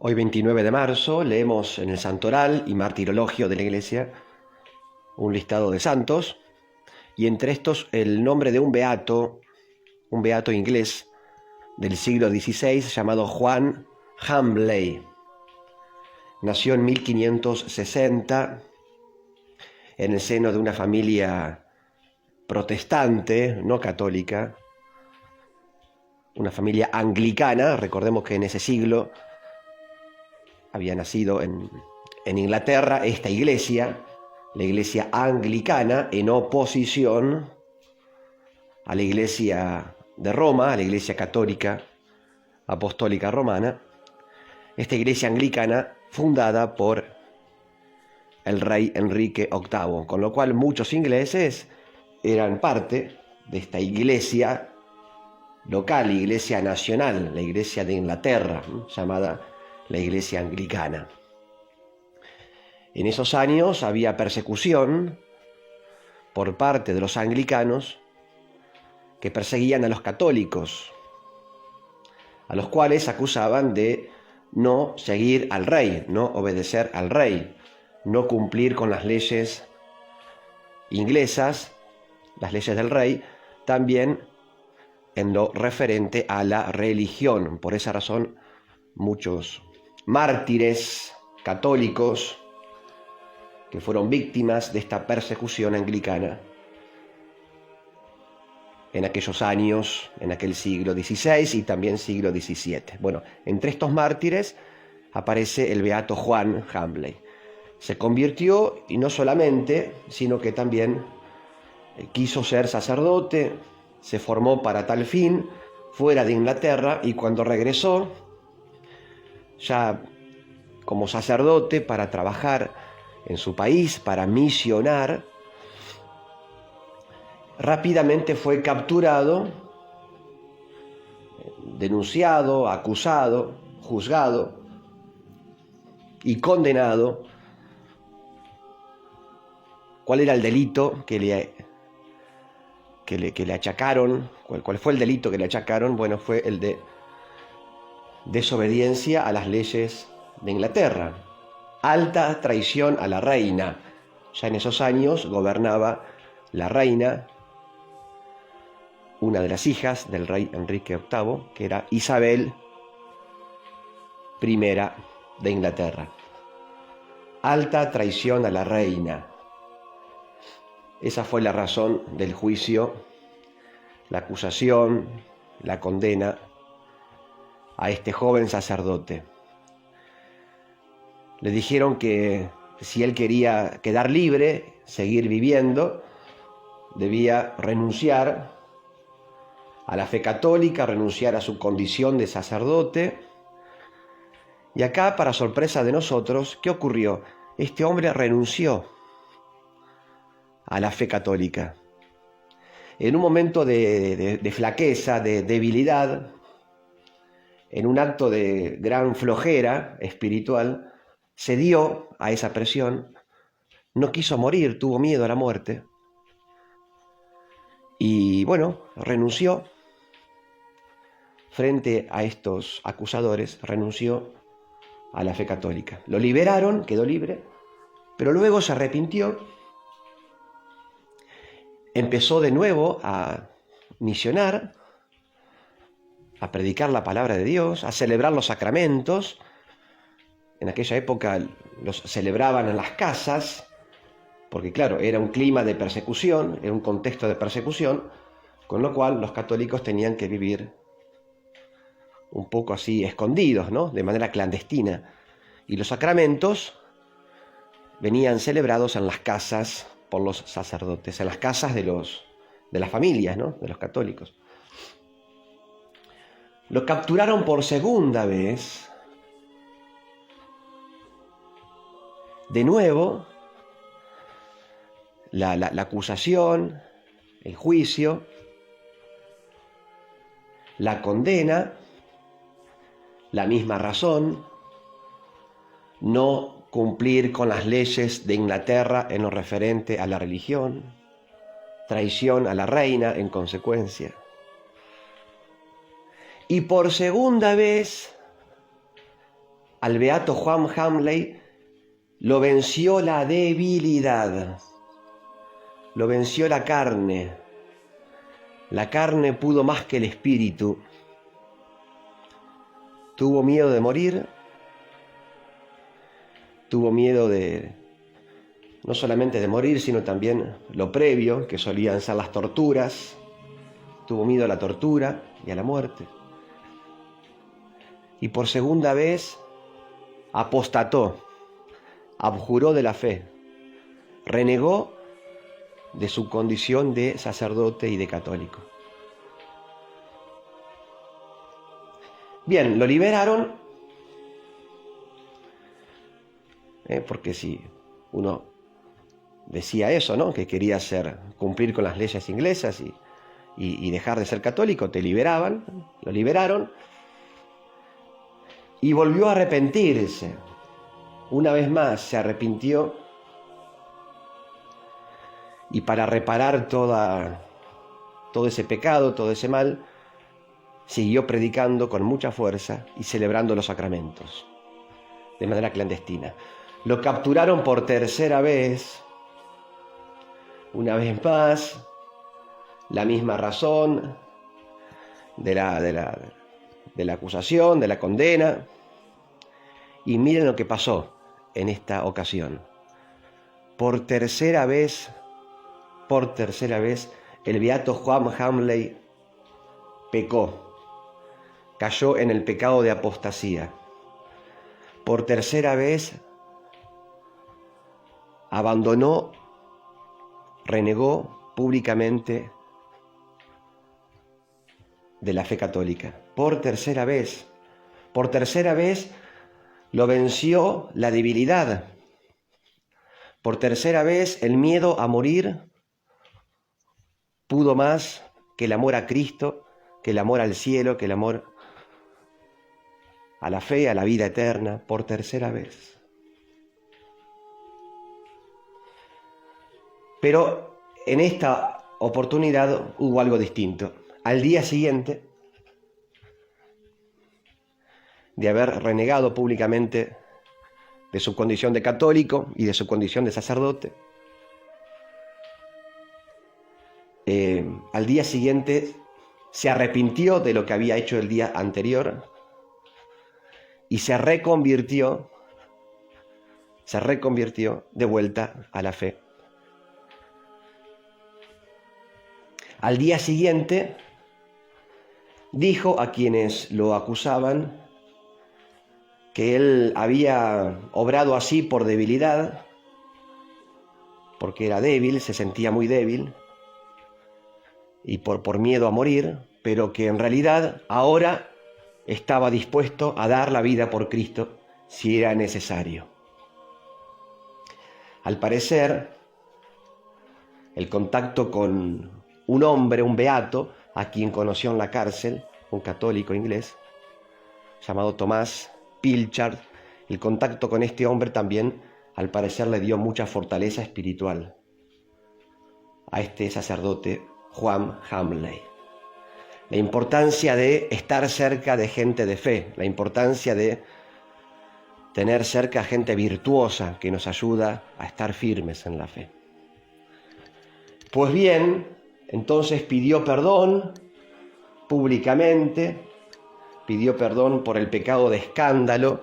Hoy 29 de marzo leemos en el Santoral y Martirologio de la Iglesia un listado de santos y entre estos el nombre de un beato inglés del siglo XVI llamado Juan Hambley. Nació en 1560 en el seno de una familia protestante, no católica, una familia anglicana. Recordemos que en ese siglo había nacido en Inglaterra esta iglesia, la iglesia anglicana, en oposición a la iglesia de Roma, a la iglesia católica apostólica romana. Esta iglesia anglicana fundada por el rey Enrique VIII, con lo cual muchos ingleses eran parte de esta iglesia local, iglesia nacional, la iglesia de Inglaterra, llamada la iglesia anglicana. En esos años había persecución por parte de los anglicanos que perseguían a los católicos, a los cuales acusaban de no seguir al rey, no obedecer al rey, no cumplir con las leyes inglesas, las leyes del rey, también en lo referente a la religión. Por esa razón, muchos mártires católicos que fueron víctimas de esta persecución anglicana en aquellos años, en aquel siglo XVI y también siglo XVII. Bueno, entre estos mártires aparece el beato Juan Hambley. Se convirtió, y no solamente, sino que también quiso ser sacerdote, se formó para tal fin fuera de Inglaterra, y cuando regresó, ya como sacerdote, para trabajar en su país, para misionar, rápidamente fue capturado, denunciado, acusado, juzgado y condenado. ¿Cuál era el delito que le achacaron? ¿Cuál fue el delito que le achacaron? Bueno, fue el de desobediencia a las leyes de Inglaterra, alta traición a la reina. Ya en esos años gobernaba la reina, una de las hijas del rey Enrique VIII, que era Isabel I de Inglaterra. Alta traición a la reina. Esa fue la razón del juicio, la acusación, la condena a este joven sacerdote. Le dijeron que si él quería quedar libre, seguir viviendo, debía renunciar a la fe católica, renunciar a su condición de sacerdote. Y acá, para sorpresa de nosotros, ¿qué ocurrió? Este hombre renunció a la fe católica. En un momento de flaqueza, de debilidad, en un acto de gran flojera espiritual, cedió a esa presión, no quiso morir, tuvo miedo a la muerte. Y bueno, renunció frente a estos acusadores, renunció a la fe católica. Lo liberaron, quedó libre, pero luego se arrepintió, empezó de nuevo a misionar, a predicar la palabra de Dios, a celebrar los sacramentos. En aquella época los celebraban en las casas, porque claro, era un clima de persecución, era un contexto de persecución, con lo cual los católicos tenían que vivir un poco así escondidos, ¿no? De manera clandestina. Y los sacramentos venían celebrados en las casas por los sacerdotes, en las casas de las familias, ¿no? De los católicos. Lo capturaron por segunda vez. De nuevo, la acusación, el juicio, la condena, la misma razón: no cumplir con las leyes de Inglaterra en lo referente a la religión, traición a la reina en consecuencia. Y por segunda vez al beato Juan Hamley lo venció la debilidad, lo venció la carne. La carne pudo más que el espíritu. Tuvo miedo de morir, tuvo miedo de no solamente de morir, sino también lo previo, que solían ser las torturas. Tuvo miedo a la tortura y a la muerte. Y por segunda vez apostató, abjuró de la fe, renegó de su condición de sacerdote y de católico. Bien, lo liberaron, porque si uno decía eso, ¿no? Que quería cumplir con las leyes inglesas y dejar de ser católico, te liberaban, lo liberaron y volvió a arrepentirse. Una vez más se arrepintió y para reparar todo ese pecado, todo ese mal, siguió predicando con mucha fuerza y celebrando los sacramentos de manera clandestina. Lo capturaron por tercera vez, una vez más, la misma razón de la acusación, de la condena. Y miren lo que pasó en esta ocasión. Por tercera vez, el beato Juan Hamley pecó, cayó en el pecado de apostasía. Por tercera vez abandonó, renegó públicamente de la fe católica. Por tercera vez lo venció la debilidad. Por tercera vez el miedo a morir pudo más que el amor a Cristo, que el amor al cielo, que el amor a la fe, a la vida eterna. Por tercera vez. Pero en esta oportunidad hubo algo distinto. Al día siguiente de haber renegado públicamente de su condición de católico y de su condición de sacerdote, al día siguiente se arrepintió de lo que había hecho el día anterior y se reconvirtió de vuelta a la fe. Al día siguiente dijo a quienes lo acusaban que él había obrado así por debilidad, porque era débil, se sentía muy débil, y por miedo a morir, pero que en realidad ahora estaba dispuesto a dar la vida por Cristo si era necesario. Al parecer, el contacto con un hombre, un beato, a quien conoció en la cárcel, un católico inglés, llamado Tomás Pilchard, el contacto con este hombre también, al parecer, le dio mucha fortaleza espiritual a este sacerdote Juan Hamley. La importancia de estar cerca de gente de fe, la importancia de tener cerca gente virtuosa que nos ayuda a estar firmes en la fe. Pues bien, entonces pidió perdón públicamente, pidió perdón por el pecado de escándalo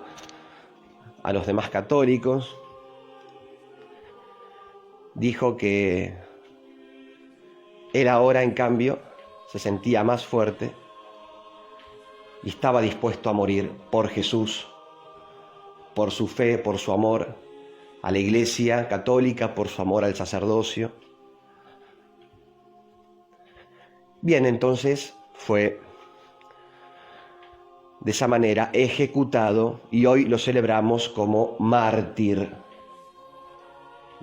a los demás católicos, dijo que él ahora, en cambio, se sentía más fuerte y estaba dispuesto a morir por Jesús, por su fe, por su amor a la Iglesia católica, por su amor al sacerdocio. Bien, entonces fue de esa manera ejecutado y hoy lo celebramos como mártir,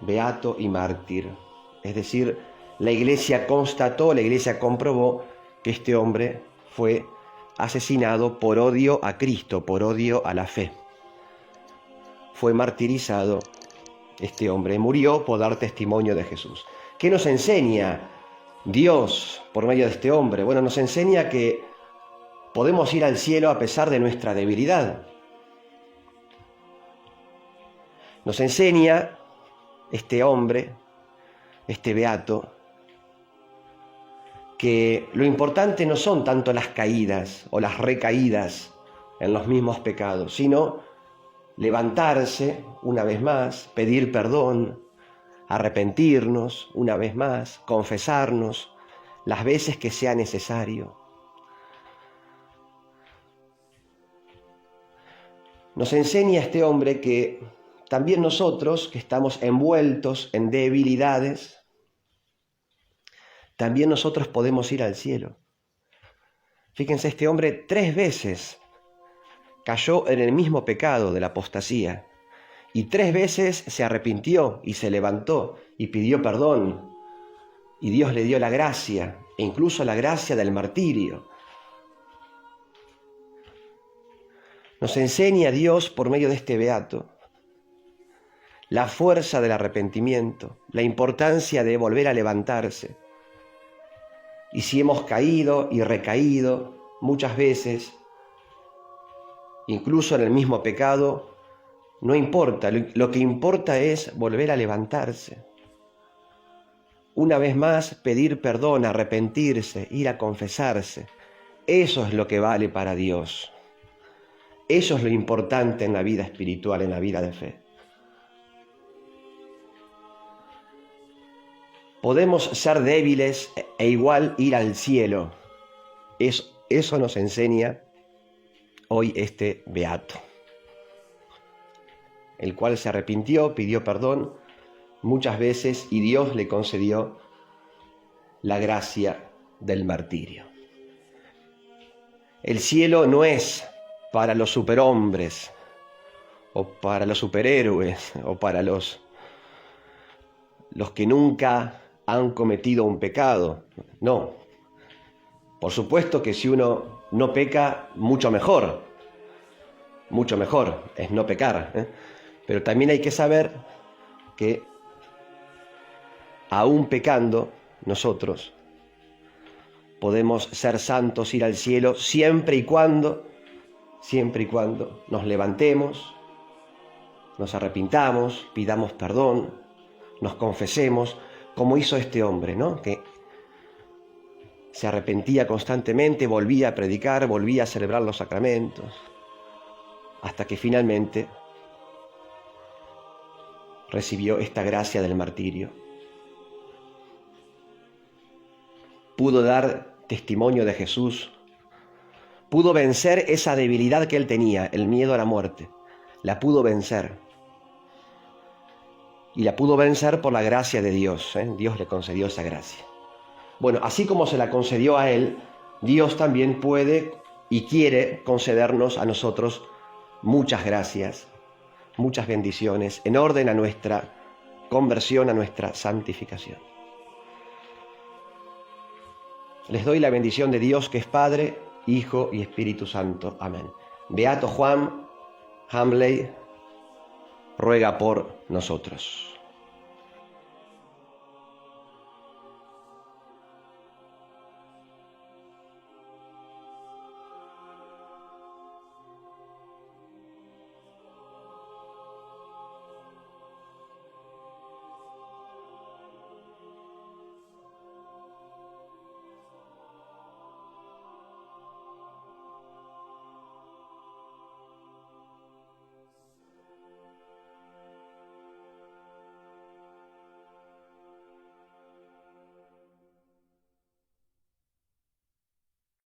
beato y mártir. Es decir, la Iglesia constató, la Iglesia comprobó que este hombre fue asesinado por odio a Cristo, por odio a la fe. Fue martirizado este hombre, murió por dar testimonio de Jesús. ¿Qué nos enseña Dios por medio de este hombre? Bueno, nos enseña que podemos ir al cielo a pesar de nuestra debilidad. Nos enseña este hombre, este beato, que lo importante no son tanto las caídas o las recaídas en los mismos pecados, sino levantarse una vez más, pedir perdón, arrepentirnos una vez más, confesarnos las veces que sea necesario. Nos enseña este hombre que también nosotros, que estamos envueltos en debilidades, también nosotros podemos ir al cielo. Fíjense, este hombre 3 veces cayó en el mismo pecado de la apostasía y 3 veces se arrepintió y se levantó y pidió perdón y Dios le dio la gracia e incluso la gracia del martirio. Nos enseña Dios por medio de este beato la fuerza del arrepentimiento, la importancia de volver a levantarse. Y si hemos caído y recaído muchas veces, incluso en el mismo pecado, no importa, lo que importa es volver a levantarse. Una vez más, pedir perdón, arrepentirse, ir a confesarse. Eso es lo que vale para Dios. Eso es lo importante en la vida espiritual, en la vida de fe. Podemos ser débiles e igual ir al cielo. Eso nos enseña hoy este beato, el cual se arrepintió, pidió perdón muchas veces y Dios le concedió la gracia del martirio. El cielo no es para los superhombres o para los superhéroes o para los que nunca han cometido un pecado. No. Por supuesto que si uno no peca, mucho mejor es no pecar, ¿eh? Pero también hay que saber que aún pecando nosotros podemos ser santos, ir al cielo, siempre y cuando nos levantemos, nos arrepintamos, pidamos perdón, nos confesemos, como hizo este hombre, ¿no? Que se arrepentía constantemente, volvía a predicar, volvía a celebrar los sacramentos, hasta que finalmente recibió esta gracia del martirio. Pudo dar testimonio de Jesús, pudo vencer esa debilidad que él tenía, el miedo a la muerte, la pudo vencer. Y la pudo vencer por la gracia de Dios, ¿eh? Dios le concedió esa gracia. Bueno, así como se la concedió a él, Dios también puede y quiere concedernos a nosotros muchas gracias, muchas bendiciones, en orden a nuestra conversión, a nuestra santificación. Les doy la bendición de Dios, que es Padre, Hijo y Espíritu Santo. Amén. Beato Juan Hambley ruega por nosotros.